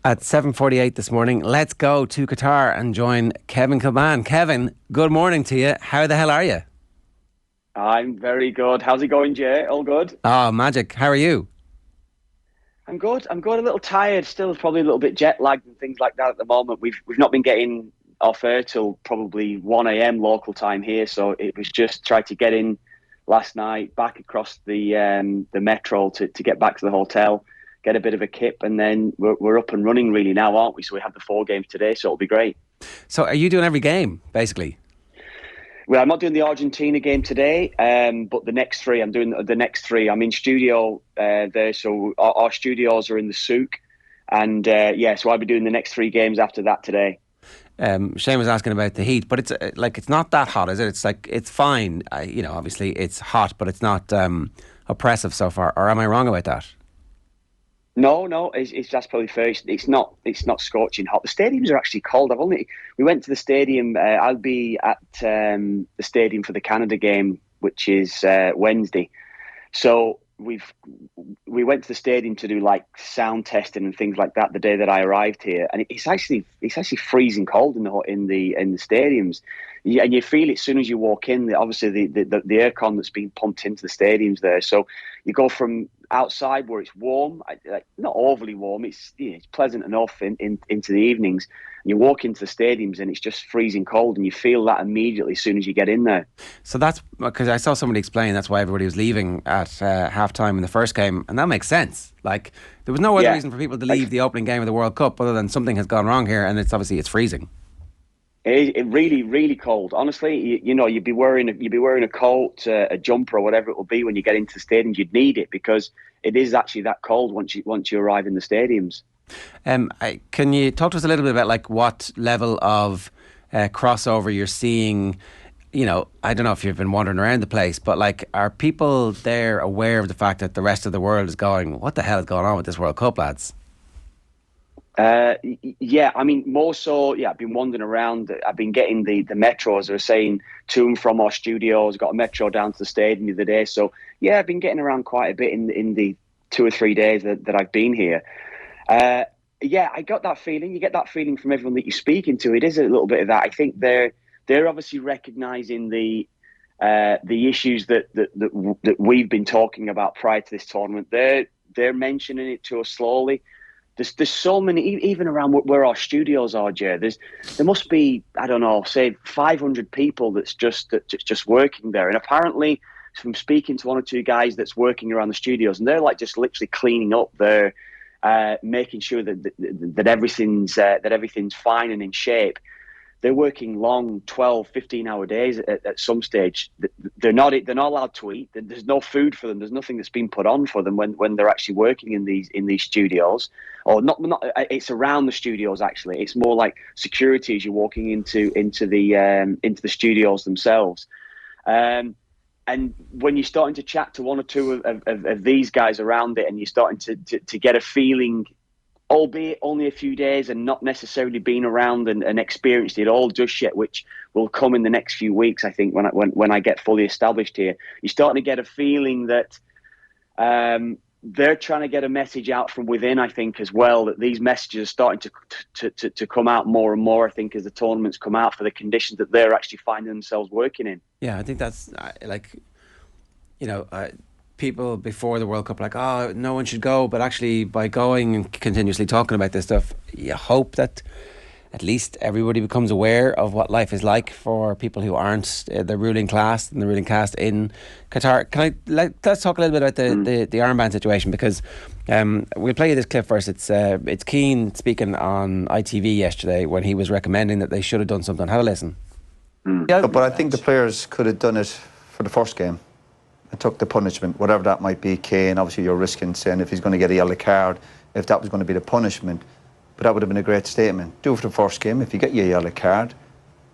At 7:48 this morning, let's go to Qatar and join Kevin Kilbane. Kevin, good morning to you. How the hell are you? I'm very good. How's it going, Ger? All good? Oh, magic. How are you? I'm good. A little tired still, probably a little bit jet lagged and things like that at the moment. We've not been getting off air till probably 1 a.m. local time here, so it was just trying to get in last night, back across the metro to get back to the hotel, get a bit of a kip, and then we're up and running really now, aren't we? So we have the 4 games today, so it'll be great. So are you doing every game, basically? Well, I'm not doing the Argentina game today, but the next three, I'm doing the next three. I'm in studio there, so our studios are in the souk, and so I'll be doing the next 3 games after that today. Shane was asking about the heat, but it's not that hot, is it? It's fine. Obviously it's hot, but it's not oppressive so far. Or am I wrong about that? No, that's probably fair. It's not scorching hot. The stadiums are actually cold. We went to the stadium. I'll be at the stadium for the Canada game, which is Wednesday. So we went to the stadium to do like sound testing and things like that the day that I arrived here, and it's actually freezing cold in the stadiums. And you feel it as soon as you walk in. Obviously, the aircon that's being pumped into the stadiums there. So you go from outside where it's warm, like not overly warm. It's pleasant enough into the evenings. And you walk into the stadiums and it's just freezing cold, and you feel that immediately as soon as you get in there. So that's because I saw somebody explain that's why everybody was leaving at half time in the first game, and that makes sense. Like there was no other reason for people to leave the opening game of the World Cup other than something has gone wrong here, and it's freezing. It really, really cold. Honestly, you'd be wearing a coat, a jumper, or whatever it will be when you get into the stadiums. You'd need it because it is actually that cold once you arrive in the stadiums. Can you talk to us a little bit about like what level of crossover you're seeing? I don't know if you've been wandering around the place, but like, are people there aware of the fact that the rest of the world is going, what the hell is going on with this World Cup, lads? More so, I've been wandering around. I've been getting the metros are saying to and from our studios. Got a metro down to the stadium the other day. So, I've been getting around quite a bit in the 2 or 3 days that I've been here. I got that feeling. You get that feeling from everyone that you're speaking to. It is a little bit of that. I think they're obviously recognising the issues that we've been talking about prior to this tournament. They're mentioning it to us slowly. There's so many, even around where our studios are, Ger. There must be, I don't know, say 500 people that's just working there. And apparently, from speaking to 1 or 2 guys that's working around the studios, and they're like just literally cleaning up there, making sure that everything's fine and in shape. They're working long 12, 15-hour days at some stage. They're not allowed to eat. There's no food for them. There's nothing that's been put on for them when they're actually working in these studios. Or not. It's around the studios actually. It's more like security as you're walking into the studios themselves. And when you're starting to chat to 1 or 2 of these guys around it, and you're starting to get a feeling, albeit only a few days and not necessarily been around and experienced it all just yet, which will come in the next few weeks, I think, when I get fully established here. You're starting to get a feeling that they're trying to get a message out from within, I think, as well, that these messages are starting to come out more and more, I think, as the tournaments come out, for the conditions that they're actually finding themselves working in. Yeah, I think that's people before the World Cup are like, oh, no one should go, but actually by going and continuously talking about this stuff, you hope that at least everybody becomes aware of what life is like for people who aren't the ruling class and the ruling caste in Qatar. Let's talk a little bit about the armband situation, because we'll play you this clip first. It's Keane speaking on ITV yesterday when he was recommending that they should have done something. Have a listen. Yeah, but I think the players could have done it for the first game and took the punishment, whatever that might be. Kane, obviously you're risking saying if he's going to get a yellow card, if that was going to be the punishment. But that would have been a great statement. Do it for the first game. If you get your yellow card,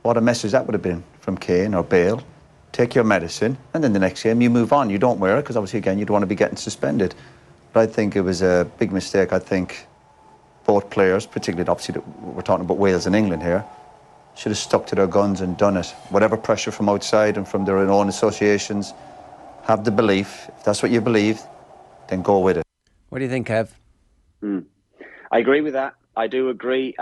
what a message that would have been from Kane or Bale. Take your medicine, and then the next game you move on. You don't wear it because obviously, again, you don't want to be getting suspended. But I think it was a big mistake. I think both players, particularly obviously we're talking about Wales and England here, should have stuck to their guns and done it. Whatever pressure from outside and from their own associations, have the belief. If that's what you believe, then go with it. What do you think, Kev? I agree with that. I do agree.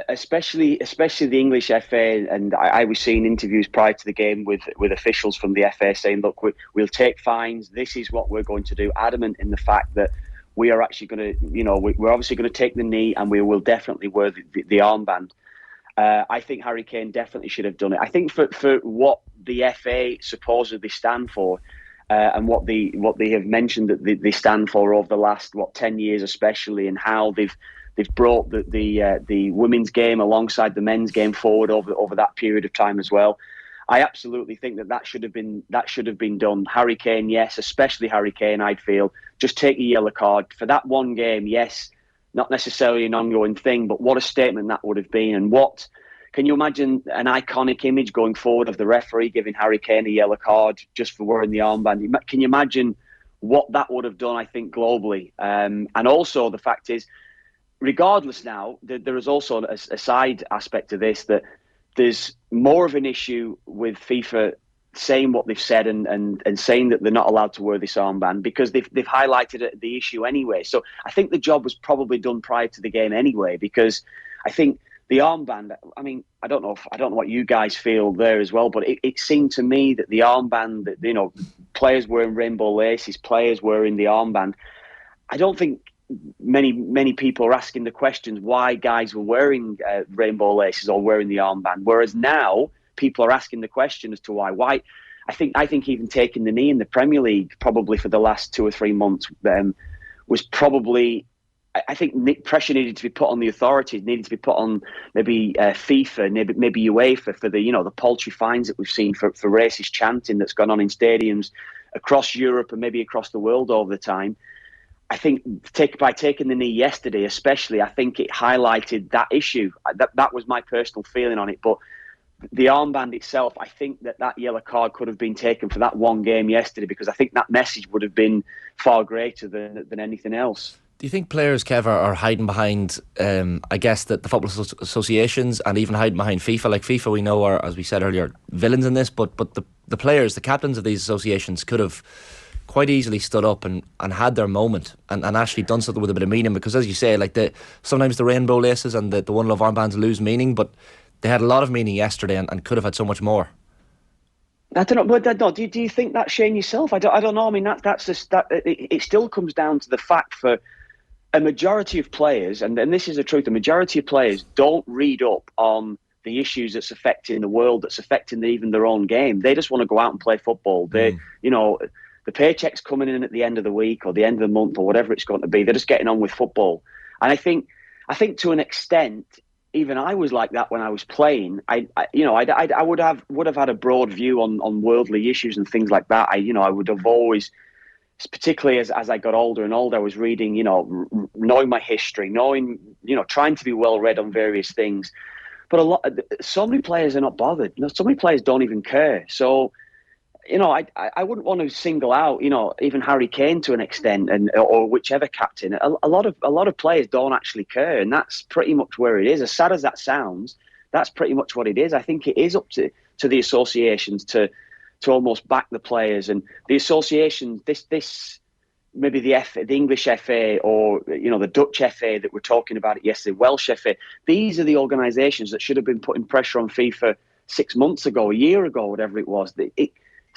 Especially the English FA, and I was seeing interviews prior to the game with officials from the FA saying, look, we'll take fines. This is what we're going to do. Adamant in the fact that we are actually going to, we're obviously going to take the knee, and we will definitely wear the armband. I think Harry Kane definitely should have done it. I think for what the FA supposedly stand for, and what they have mentioned that they stand for over the last 10 years especially, and how they've brought the women's game alongside the men's game forward over that period of time as well. I absolutely think that should have been done. Harry Kane, yes, especially Harry Kane, I'd feel, just take a yellow card for that one game. Yes, not necessarily an ongoing thing, but what a statement that would have been. And what can you imagine an iconic image going forward of the referee giving Harry Kane a yellow card just for wearing the armband? Can you imagine what that would have done, I think, globally? And also the fact is, regardless now, there is also a side aspect to this, that there's more of an issue with FIFA saying what they've said and saying that they're not allowed to wear this armband because they've highlighted the issue anyway. So I think the job was probably done prior to the game anyway, because I think the armband, I mean, I don't know what you guys feel there as well, but it seemed to me that the armband, that, players wearing rainbow laces, players wearing the armband, I don't think many people are asking the questions why guys were wearing rainbow laces or wearing the armband, whereas now people are asking the question as to why. I think even taking the knee in the Premier League probably for the last 2 or 3 months was probably, I think pressure needed to be put on the authorities, needed to be put on maybe FIFA, maybe UEFA for the paltry fines that we've seen for racist chanting that's gone on in stadiums across Europe and maybe across the world over the time. I think by taking the knee yesterday, especially, I think it highlighted that issue. That was my personal feeling on it. But the armband itself, I think that yellow card could have been taken for that one game yesterday, because I think that message would have been far greater than anything else. Do you think players, Kev, are hiding behind, I guess, the football associations and even hiding behind FIFA? Like FIFA, we know, are, as we said earlier, villains in this, but the players, the captains of these associations could have quite easily stood up and had their moment and actually done something with a bit of meaning, because as you say, like sometimes the rainbow laces and the One Love armbands lose meaning, but they had a lot of meaning yesterday and could have had so much more. I don't know, but no, do you think that, Shane, yourself? I don't know. I mean, that's just that. It still comes down to the fact for a majority of players, and this is the truth. The majority of players don't read up on the issues that's affecting the world, that's affecting even their own game. They just want to go out and play football. They, the paycheck's coming in at the end of the week or the end of the month or whatever it's going to be. They're just getting on with football. And I think to an extent, even I was like that when I was playing. I would have had a broad view on worldly issues and things like that. I would have always, particularly as I got older and older, I was reading, knowing my history, trying to be well read on various things. But so many players are not bothered. So many players don't even care. So, I wouldn't want to single out, even Harry Kane to an extent, or whichever captain. A lot of players don't actually care, and that's pretty much where it is. As sad as that sounds, that's pretty much what it is. I think it is up to the associations to almost back the players, and the associations. This maybe the English FA, or the Dutch FA that we're talking about yesterday, Welsh FA. These are the organisations that should have been putting pressure on FIFA 6 months ago, a year ago, whatever it was. It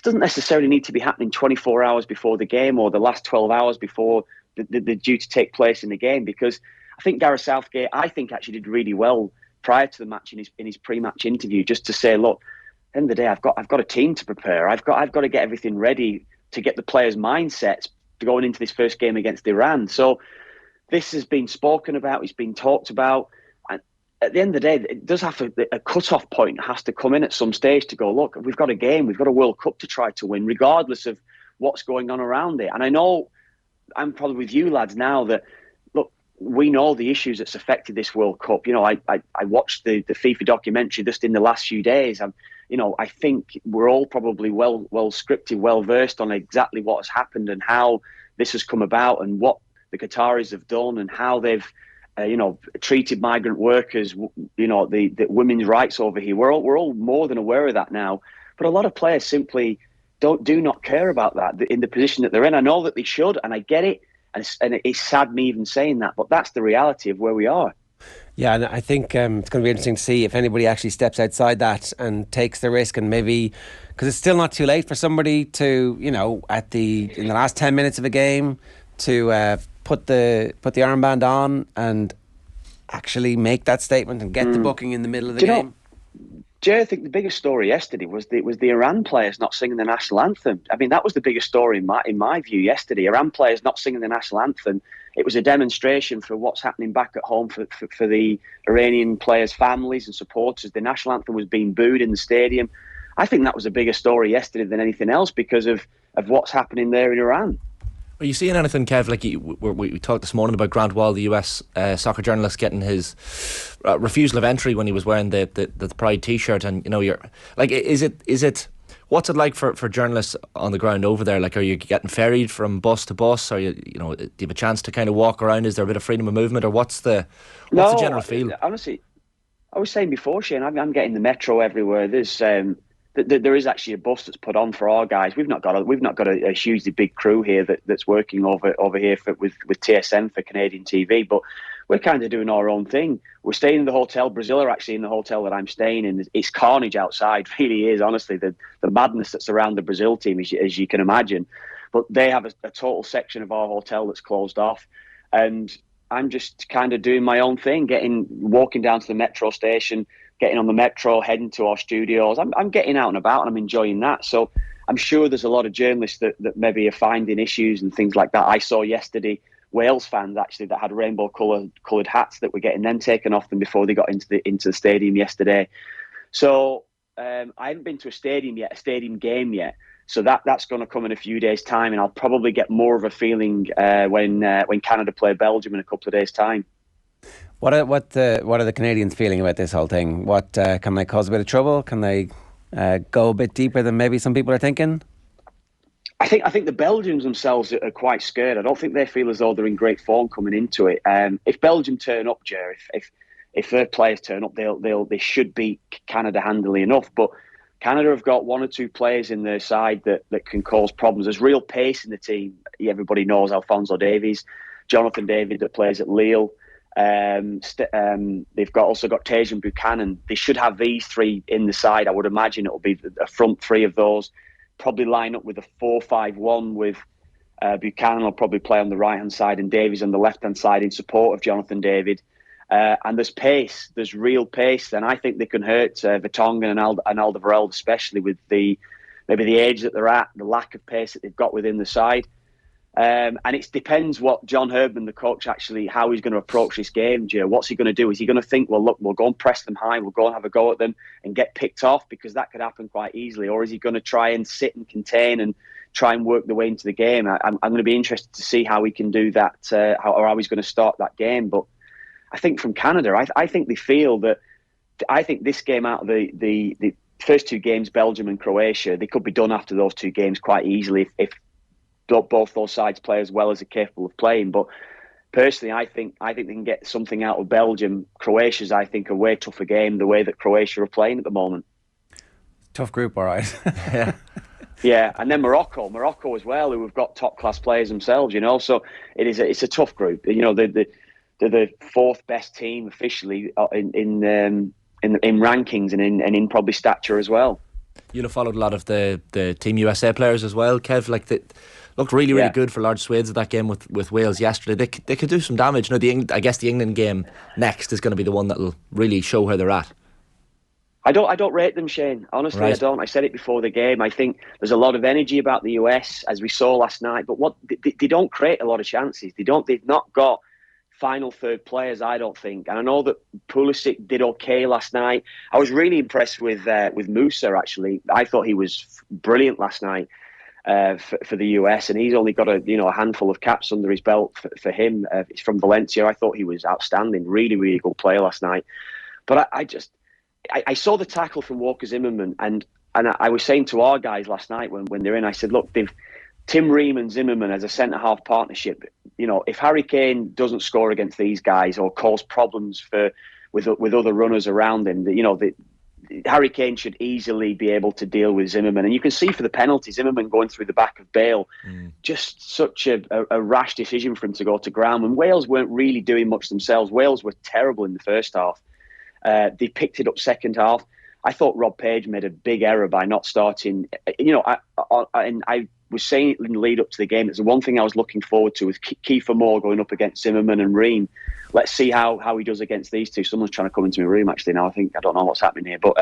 doesn't necessarily need to be happening 24 hours before the game or the last 12 hours before the due to take place in the game, because I think Gareth Southgate, actually did really well prior to the match in his pre-match interview, just to say, look, at the end of the day, I've got a team to prepare. I've got to get everything ready to get the players' mindsets going into this first game against Iran. So this has been spoken about, it's been talked about. At the end of the day, it does have a cut-off point has to come in at some stage to go, look, we've got a game, we've got a World Cup to try to win, regardless of what's going on around it. And I know, I'm probably with you lads now, that, look, we know the issues that's affected this World Cup. I watched the FIFA documentary just in the last few days. I think we're all probably well scripted, well versed on exactly what has happened and how this has come about and what the Qataris have done and how they've treated migrant workers, the women's rights over here. We're all more than aware of that now. But a lot of players simply do not care about that in the position that they're in. I know that they should, and I get it. And it's sad me even saying that, but that's the reality of where we are. Yeah, and I think it's going to be interesting to see if anybody actually steps outside that and takes the risk, and maybe, because it's still not too late for somebody to, in the last 10 minutes of a game, to put the armband on and actually make that statement and get the booking in the middle of the game. Jay, I think the biggest story yesterday was the Iran players not singing the national anthem. I mean, that was the biggest story in my view yesterday. Iran players not singing the national anthem. It was a demonstration for what's happening back at home for the Iranian players' families and supporters. The national anthem was being booed in the stadium. I think that was a bigger story yesterday than anything else because of what's happening there in Iran. Are you seeing anything, Kev? Like we talked this morning about Grant Wall, the US soccer journalist, getting his refusal of entry when he was wearing the Pride T-shirt, and you're like, is it what's it like for journalists on the ground over there? Like, are you getting ferried from bus to bus? Are do you have a chance to kind of walk around? Is there a bit of freedom of movement, or what's the general feel? Honestly, I was saying before, Shane, I'm getting the metro everywhere. There is actually a bus that's put on for our guys. We've not got a hugely big crew here that's working over here with TSN for Canadian TV, but we're kind of doing our own thing. We're staying in the hotel. Brazil are actually in the hotel that I'm staying in. It's carnage outside, really is, honestly. The madness that's around the Brazil team, as you can imagine. But they have a total section of our hotel that's closed off, and I'm just kind of doing my own thing, walking down to the metro station, getting on the metro, heading to our studios. I'm getting out and about, and I'm enjoying that. So I'm sure there's a lot of journalists that maybe are finding issues and things like that. I saw yesterday Wales fans actually that had rainbow coloured hats that were getting them taken off them before they got into the stadium yesterday. So I haven't been to a stadium game yet. So that's going to come in a few days' time, and I'll probably get more of a feeling when Canada play Belgium in a couple of days' time. What are the Canadians feeling about this whole thing? What can they cause a bit of trouble? Can they go a bit deeper than maybe some people are thinking? I think the Belgians themselves are quite scared. I don't think they feel as though they're in great form coming into it. If Belgium turn up, Ger, if their players turn up, they should beat Canada handily enough. But Canada have got one or two players in their side that can cause problems. There's real pace in the team. Everybody knows Alphonso Davies, Jonathan David that plays at Lille. They've also got Tajon Buchanan. They should have these three in the side. I would imagine it will be a front three of those. Probably line up with a 4-5-1 with Buchanan will probably play on the right-hand side and Davies on the left-hand side in support of Jonathan David. And there's pace. There's real pace. And I think they can hurt Vertonghen and Alderweireld, especially with maybe the age that they're at, the lack of pace that they've got within the side. And it depends what John Herdman, the coach, actually, how he's going to approach this game, Joe. What's he going to do? Is he going to think, well, look, we'll go and press them high, we'll go and have a go at them and get picked off, because that could happen quite easily? Or is he going to try and sit and contain and try and work the way into the game? I'm going to be interested to see how he can do that, or how he's going to start that game. But I think from Canada, I think they feel that, I think this game out of the first two games, Belgium and Croatia, they could be done after those two games quite easily if both those sides play as well as they're capable of playing. But personally, I think they can get something out of Belgium. Croatia's, I think, a way tougher game, the way that Croatia are playing at the moment. Tough group, all right. Yeah. Yeah, and then Morocco as well, who have got top class players themselves. So it's a tough group. They're the fourth best team officially in rankings and in probably stature as well. You'll have followed a lot of the Team USA players as well, Kev. Like looked really good for large swathes of that game with Wales yesterday. They could do some damage. I guess the England game next is going to be the one that'll really show where they're at. I don't rate them, Shane. Honestly, right. I don't. I said it before the game. I think there's a lot of energy about the US, as we saw last night. But they don't create a lot of chances. They've not got final third players, I don't think. And I know that Pulisic did okay last night. I was really impressed with Musa, actually. I thought he was brilliant last night for the US, and he's only got a handful of caps under his belt for him. He's from Valencia. I thought he was outstanding. Really, really good player last night. But I saw the tackle from Walker Zimmerman, and I was saying to our guys last night when they're in, I said, look, Tim Ream and Zimmerman as a centre-half partnership, if Harry Kane doesn't score against these guys or cause problems with other runners around him, Harry Kane should easily be able to deal with Zimmerman. And you can see for the penalty, Zimmerman going through the back of Bale, just such a rash decision for him to go to ground. And Wales weren't really doing much themselves. Wales were terrible in the first half. They picked it up second half. I thought Rob Page made a big error by not starting. I was saying it in the lead up to the game. It's the one thing I was looking forward to was Kiefer Moore going up against Zimmerman and Ream. Let's see how he does against these two. Someone's trying to come into my room actually now. I don't know what's happening here, but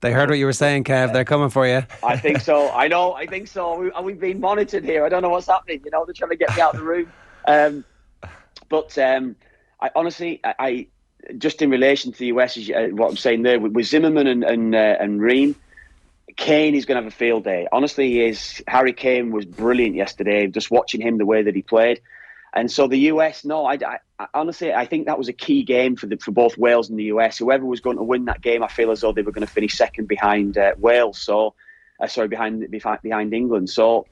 they heard what you were saying, Kev. They're coming for you. I think so. I think so. We've been monitored here. I don't know what's happening. They're trying to get me out of the room. I honestly, just in relation to the US, what I'm saying there with Zimmerman and Ream, Kane is going to have a field day. Honestly, he is. Harry Kane was brilliant yesterday. Just watching him, the way that he played, and so the US. No, I honestly, I think that was a key game for both Wales and the US. Whoever was going to win that game, I feel as though they were going to finish second behind Wales. So, behind England. So.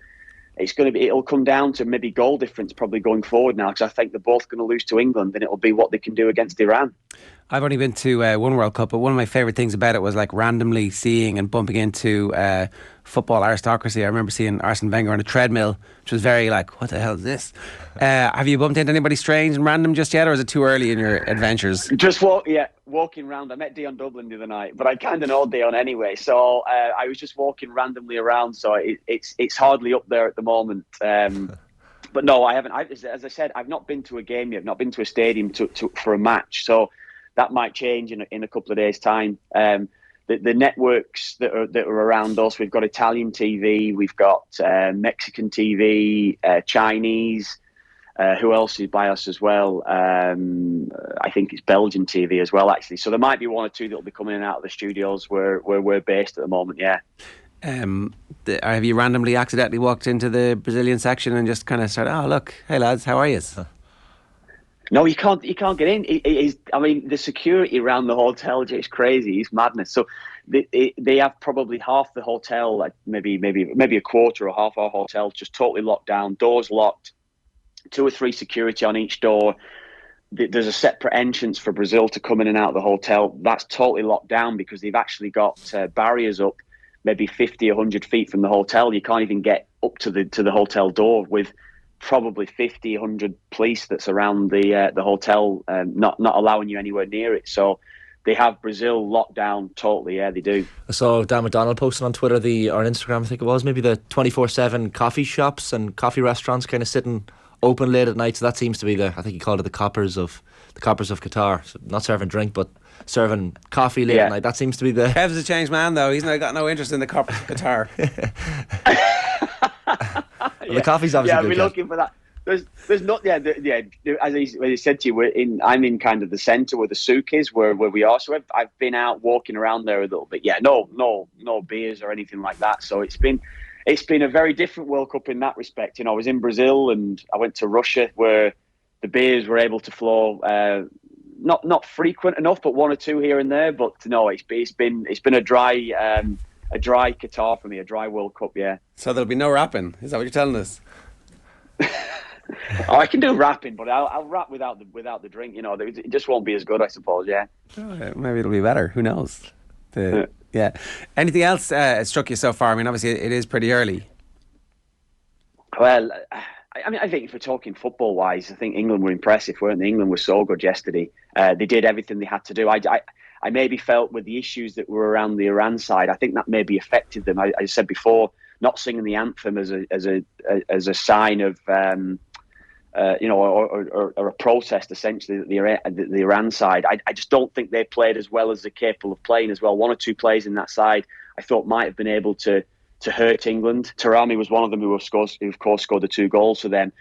It'll come down to maybe goal difference probably going forward now, because I think they're both going to lose to England, and it'll be what they can do against Iran. I've only been to one World Cup, but one of my favourite things about it was like randomly seeing and bumping into football aristocracy. I remember seeing Arsene Wenger on a treadmill, which was very like, what the hell is this? Have you bumped into anybody strange and random just yet, or is it too early in your adventures? Just walking around. I met Dion Dublin the other night, but I kind of know Dion anyway, so I was just walking randomly around. So it's hardly up there at the moment. But no, I haven't. As I said, I've not been to a game yet. I've not been to a stadium for a match. So that might change in a couple of days' time. The networks that are around us, we've got Italian TV, we've got Mexican TV, Chinese. Who else is by us as well? I think it's Belgian TV as well, actually. So there might be one or two that will be coming in and out of the studios where we're based at the moment, yeah. Have you randomly accidentally walked into the Brazilian section and just kind of started, oh, look, hey lads, how are you? No, you can't get in. The security around the hotel is crazy. It's madness. So they have probably half the hotel, like maybe a quarter or half our hotel, just totally locked down, doors locked, 2 or 3 security on each door. There's a separate entrance for Brazil to come in and out of the hotel. That's totally locked down because they've actually got barriers up maybe 50, 100 feet from the hotel. You can't even get up to the hotel door with probably 50, 100 police that's around the hotel, not allowing you anywhere near it. So they have Brazil locked down totally. Yeah, they do. I saw Dan McDonald posting on Twitter or on Instagram, I think it was, maybe the 24/7 coffee shops and coffee restaurants kind of sitting open late at night. So that seems to be I think he called it the coppers of Qatar. So not serving drink, but serving coffee late at night. That seems to be the... Kev's a changed man though. He's got no interest in the coppers of Qatar. Well, the coffee's obviously good. Yeah, we're looking for that. There's not. As he said to you, I'm in kind of the centre where the souk is, where we are. So I've been out walking around there a little bit. Yeah, no beers or anything like that. So it's been a very different World Cup in that respect. I was in Brazil and I went to Russia where the beers were able to flow. Not frequent enough, but 1 or 2 here and there. But no, it's been a dry Qatar for me, a dry World Cup. Yeah. So there'll be no rapping. Is that what you're telling us? I can do rapping, but I'll rap without the drink. It just won't be as good, I suppose. Yeah. Maybe it'll be better. Who knows? Yeah. Anything else struck you so far? I mean, obviously it is pretty early. Well, I think if we're talking football-wise, I think England were impressive, weren't they? England was so good yesterday. They did everything they had to do. I maybe felt with the issues that were around the Iran side, I think that maybe affected them. I said before, not singing the anthem as a sign of or a protest essentially that the Iran side. I just don't think they played as well as they're capable of playing as well. 1 or 2 players in that side I thought might have been able to hurt England. Tarami was one of them who of course scored the 2 goals for them.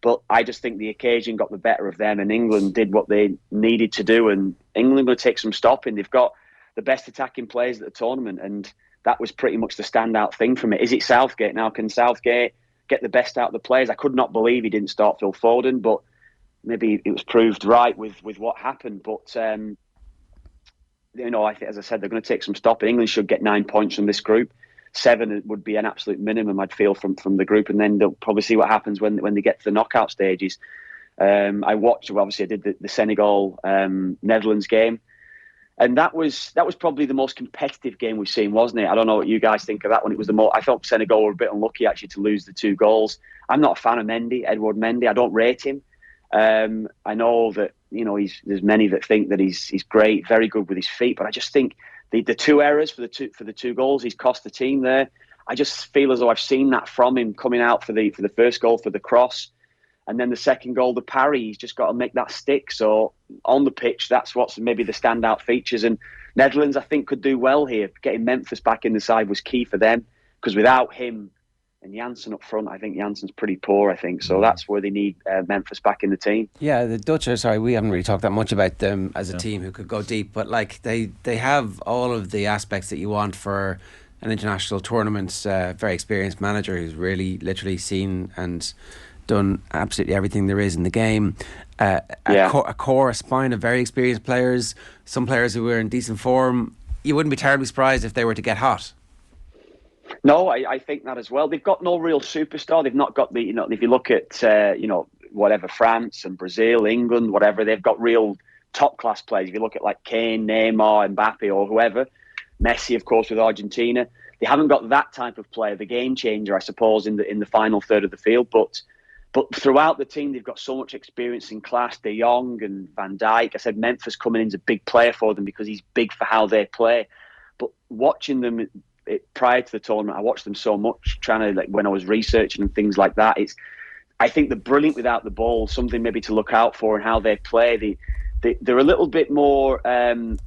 But I just think the occasion got the better of them and England did what they needed to do, and England will take some stopping. They've got the best attacking players at the tournament, and that was pretty much the standout thing from it. Is it Southgate now? Can Southgate get the best out of the players? I could not believe he didn't start Phil Foden, but maybe it was proved right with what happened. But I think, as I said, they're going to take some stopping. England should get 9 points from this group. 7 would be an absolute minimum, I'd feel, from the group, and then they'll probably see what happens when they get to the knockout stages. I did the Senegal Netherlands game. And that was probably the most competitive game we've seen, wasn't it? I don't know what you guys think of that one. It was the most. I thought Senegal were a bit unlucky actually to lose the 2 goals. I'm not a fan of Edward Mendy. I don't rate him. I know that there's many that think that he's great, very good with his feet, but I just think the 2 errors for the 2 goals he's cost the team there. I just feel as though I've seen that from him coming out for the first goal for the cross. And then the second goal, the parry, he's just got to make that stick. So on the pitch, that's what's maybe the standout features. And Netherlands, I think, could do well here. Getting Memphis back in the side was key for them, because without him and Janssen up front, I think Janssen's pretty poor, I think. So that's where they need Memphis back in the team. Yeah, the Dutch are, sorry, we haven't really talked that much about them as a team who could go deep, but like they have all of the aspects that you want for an international tournament. Very experienced manager who's really literally seen and done absolutely everything there is in the game. A spine of very experienced players, some players who were in decent form. You wouldn't be terribly surprised if they were to get hot. No, I think that as well. They've got no real superstar. They've not got the, if you look at, whatever, France and Brazil, England, whatever, they've got real top class players. If you look at like Kane, Neymar, Mbappe or whoever, Messi, of course, with Argentina, they haven't got that type of player, the game changer, I suppose, in the final third of the field. But throughout the team, they've got so much experience in class. De Jong and Van Dijk. I said Memphis coming in is a big player for them because he's big for how they play. But watching them prior to the tournament, I watched them so much, trying to, when I was researching and things like that. I think they're brilliant without the ball. Something maybe to look out for in how they play. They're a little bit more, not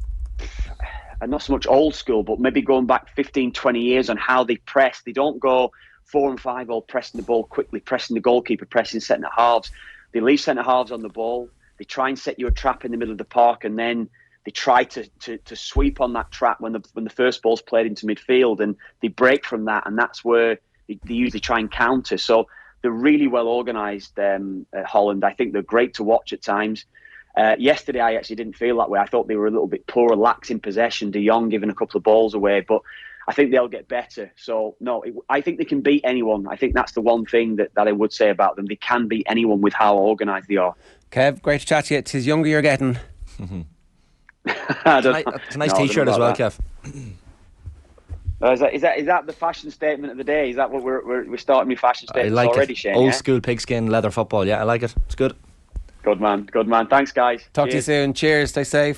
so much old school, but maybe going back 15, 20 years on how they press. They don't go 4 and 5 all pressing the ball quickly, pressing the goalkeeper, pressing centre halves. They leave centre halves on the ball. They try and set you a trap in the middle of the park, and then they try to sweep on that trap when the first ball's played into midfield, and they break from that, and that's where they usually try and counter. So they're really well organised at Holland. I think they're great to watch at times. Yesterday, I actually didn't feel that way. I thought they were a little bit poor, lax in possession. De Jong giving a couple of balls away, but I think they'll get better. So, no, I think they can beat anyone. I think that's the one thing that I would say about them. They can beat anyone with how organised they are. Kev, great to chat to you. 'Tis younger you're getting. It's a nice T-shirt as well, Kev. Is that the fashion statement of the day? Is that what we're starting with fashion statements already, Shane? Old school pigskin leather football. Yeah, I like it. It's good. Good man. Thanks, guys. Talk to you soon. Cheers. Stay safe.